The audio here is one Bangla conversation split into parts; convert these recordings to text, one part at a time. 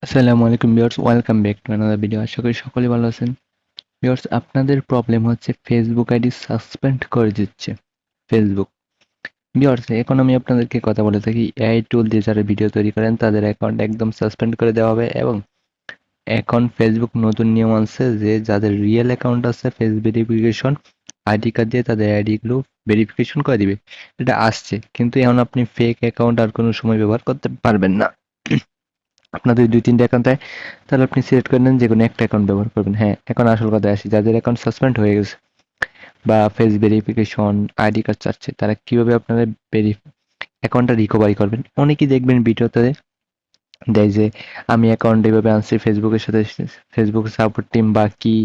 আসসালামু আলাইকুম viewers, welcome back to another video. আশা করি সকলেই ভালো আছেন। ভিউয়ার্স, আপনাদের প্রবলেম হচ্ছে ফেসবুক আইডি সাসপেন্ড করে দিচ্ছে ফেসবুক। ভিউয়ার্স, এখন আমি আপনাদেরকে কথা বলে থাকি, এআই টুল দিয়ে যারা ভিডিও তৈরি করেন তাদের অ্যাকাউন্ট একদম সাসপেন্ড করে দেওয়া হবে। এবং এখন ফেসবুক নতুন নিয়ম আনছে যে যাদের রিয়েল অ্যাকাউন্ট আছে ফেস ভেরিফিকেশন আইডি কার্ড দিয়ে তাদের আইডি গুলো ভেরিফিকেশন করে দিবে। এটা আসছে, কিন্তু এখন আপনি ফেক অ্যাকাউন্ট আর কোনো সময় ব্যবহার করতে পারবেন না। আপনাদের ২-৩টা অ্যাকাউন্ট থাকে, তাহলে আপনি সিলেক্ট করে নেন যেকোনো একটা অ্যাকাউন্ট ব্যবহার করবেন। হ্যাঁ, এখন আসল কথায় আসি, যাদের অ্যাকাউন্ট সাসপেন্ড হয়ে গেছে বা ফেস ভেরিফিকেশন আইডি কার্ড চাচ্ছে, তারা কিভাবে আপনাদের অ্যাকাউন্টটা রিকভারি করবেন। অনেকেই দেখবেন ভিডিওতে দেয় যে আমি অ্যাকাউন্ট এভাবে আনছি, ফেসবুকের সাথে ফেসবুক সাপোর্ট টিম বা কি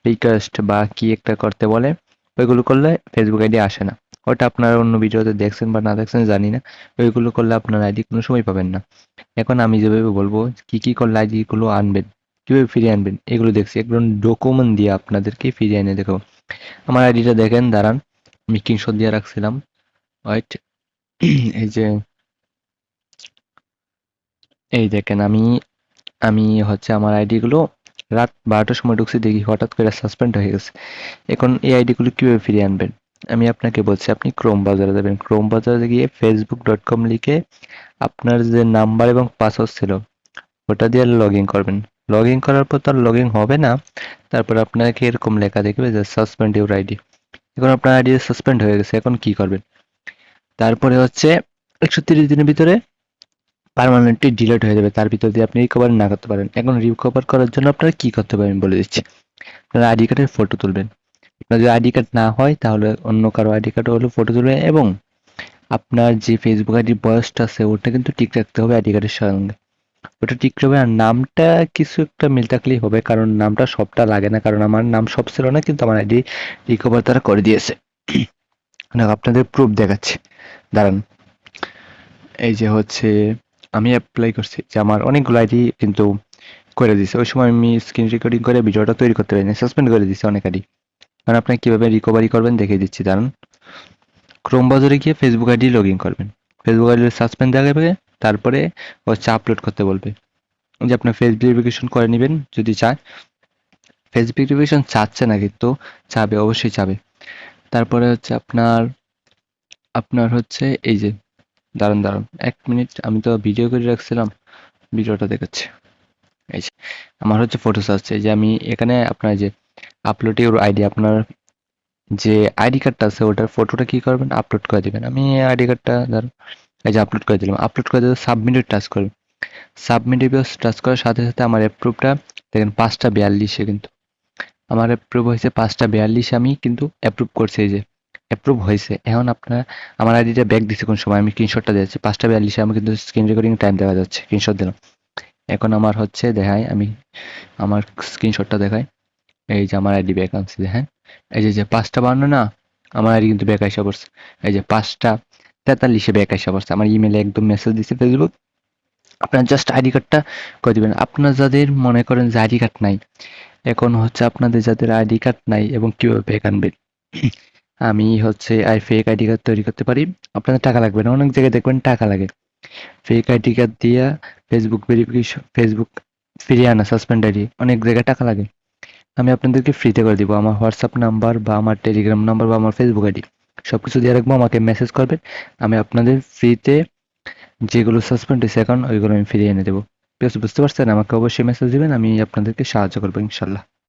রিকোয়েস্ট বা কি একটা করতে বলে, ওইগুলো করলে ফেসবুক আইডি আসে না। ওটা আপনারা অন্য ভিডিওতে দেখছেন বা না দেখছেন জানি না। ওইগুলো করলে আপনার আইডি কোনো সময় পাবেন না। এখন আমি যেভাবে বলবো কি কি করলে আইডি গুলো আনবেন, কিভাবে ফিরিয়ে আনবেন, এগুলো দেখছি একদম ডকুমেন্ট দিয়ে আপনাদেরকে ফিরিয়ে এনে দেখাবো। আমার আইডিটা দেখেন, দাঁড়ান, আমি স্ক্রিনশট দিয়ে রাখছিলাম। ওয়েট, এই যে, এই দেখেন, আমি আমি হচ্ছে আমার আইডি গুলো রাত 12টার সময় ঢুকছি, দেখি হঠাৎ করে সাসপেন্ড হয়ে গেছে। এখন এই আইডি গুলো কিভাবে ফিরিয়ে আনবেন আমি আপনাকে বলছি। আপনি ক্রোম ব্রাউজারে যাবেন, ক্রোম ব্রাউজারে গিয়ে facebook.com লিখে আপনার যে নাম্বার এবং পাসওয়ার্ড ছিল ওটা দিয়ে লগ ইন করবেন। লগ ইন করার পর তো আর লগ ইন হবে না। তারপর আপনাকে এরকম লেখা দেখবে যে সাসপেন্ড ইউর আইডি। এখন আপনার আইডি সাসপেন্ড হয়ে গেছে, এখন কি করবেন? তারপরে হচ্ছে 130 দিনের ভিতরে পার্মানেন্টলি ডিলিট হয়ে যাবে, তার ভিতর দিয়ে আপনি রিকভার না করতে পারেন। এখন রিকভার করার জন্য আপনারা কি করতে পারেন বলে দিচ্ছি। আপনারা আইডি কার্ডের ফটো তুলবেন। আপনার যদি আইডি কার্ড না হয় তাহলে অন্য কারো আইডি কার্ড হলে ফটো তুলবেন। এবং আপনার যে ফেসবুক আইডির বয়সটা আছে ওটা কিন্তু ঠিক রাখতে হবে আইডি কার্ডের সঙ্গে। ওটা ঠিক হবে। আর নামটা কিছু একটা মিল থাকলেই হবে, কারণ নামটা সবটা লাগে না, কারণ আমার নাম সব ছিল না, কিন্তু আমার আইডি রিকভার তারা করে দিয়েছে। না, আপনাদের প্রুফ দেখাচ্ছি, দাঁড়ান। এই যে হচ্ছে, আমি অ্যাপ্লাই করছি যে আমার অনেকগুলো আইডি কিন্তু করে দিয়েছে। ওই সময় আমি স্ক্রিন রেকর্ডিং করে ভিডিওটা তৈরি করতে পারিনি, সাসপেন্ড করে দিয়েছে অনেক আইডি। কারণ আপনাকে কিভাবে রিকভারি করবেন দেখিয়ে দিচ্ছি, দাঁড়ান। ক্রোম ব্রাউজারে গিয়ে ফেসবুক আইডি লগ ইন করবেন। ফেসবুক আইডি সাসপেন্ড দেখাবে, তারপরে হচ্ছে আপলোড করতে বলবে যে আপনার ফেস ভেরিফিকেশন করে নেবেন যদি চায়। ফেস ভেরিফিকেশন চাচ্ছে না, কিন্তু চাবে, অবশ্যই চাবে। তারপরে হচ্ছে আপনার আপনার হচ্ছে এই যে, দাঁড়ান দাঁড়ান 1 মিনিট, আমি তো ভিডিও করে রাখছিলাম, ভিডিওটা দেখাচ্ছি। এই যে আমার হচ্ছে ফটোস আসছে, এই যে আমি এখানে আপনার যে আপলোড ইউর আইডি, আপনার যে আইডি কার্ডটা আছে ওটার ফটোটা কি করবেন, আপলোড করে দিবেন। আমি আইডি কার্ডটা ধরুন এই যে আপলোড করে দিলাম। আপলোড করে দিলে সাবমিটে টাচ করবেন। সাবমিটে টাচ করার সাথে সাথে আমার অ্যাপ্রুভটা দেখেন 5টা 42-এ, কিন্তু আমার অ্যাপ্রুভ হয়েছে 5টা 42, আমি কিন্তু অ্যাপ্রুভ করছি, এই যে অ্যাপ্রুভ হয়েছে। এখন আপনার আমার আইডিটা ব্যাক দিচ্ছে কোন সময়, আমি স্ক্রিনশটটা দিচ্ছি 5টা 42-এ, আমি কিন্তু স্ক্রিন রেকর্ডিং টাইম দেখা যাচ্ছে, স্ক্রিনশট দিলাম। এখন আমার হচ্ছে দেখায়, আমি আমার স্ক্রিনশটটা দেখাই। এই যে আমার আইডি ব্যাক আনছি, দেখেন এই যে 5টা 52 না, আমার আইডি কিন্তু ব্যাক আইসা পড়ছে। এই যে 5টা 43-এ ব্যাক আইসা পড়ছে, আমার ইমেলে একদম মেসেজ দিচ্ছে ফেসবুক। আপনার জাস্ট আইডি কার্ডটা করে দিবেন। আপনার যাদের মনে করেন যে আইডি কার্ড নাই, এখন হচ্ছে আপনাদের যাদের আইডি কার্ড নাই এবং কিভাবে ব্যাক আনবেন, আমি হচ্ছে ফেক আইডি কার্ড তৈরি করতে পারি। আপনাদের টাকা লাগবে না, অনেক জায়গায় দেখবেন টাকা লাগে। ফেক আইডি কার্ড দিয়া ফেসবুক ভেরিফিকেশন, ফেসবুক ফিরিয়ে আনা সাসপেন্ড আইডি, অনেক জায়গায় টাকা লাগে। আমি আপনাদেরকে ফ্রিতে করে দিব। আমার হোয়াটসঅ্যাপ নাম্বার বা আমার টেলিগ্রাম নাম্বার বা আমার ফেসবুক আইডি সবকিছু দিয়ে রাখবো, আমাকে মেসেজ করবেন। আমি আপনাদের ফ্রিতে যেগুলো সাসপেন্ড হয়েছে এখন ওইগুলো আমি ফিরিয়ে এনে দেবো। ঠিক আছে, বুঝতে পারছেন? আমাকে অবশ্যই মেসেজ দিবেন, আমি আপনাদেরকে সাহায্য করবো ইনশাল্লাহ।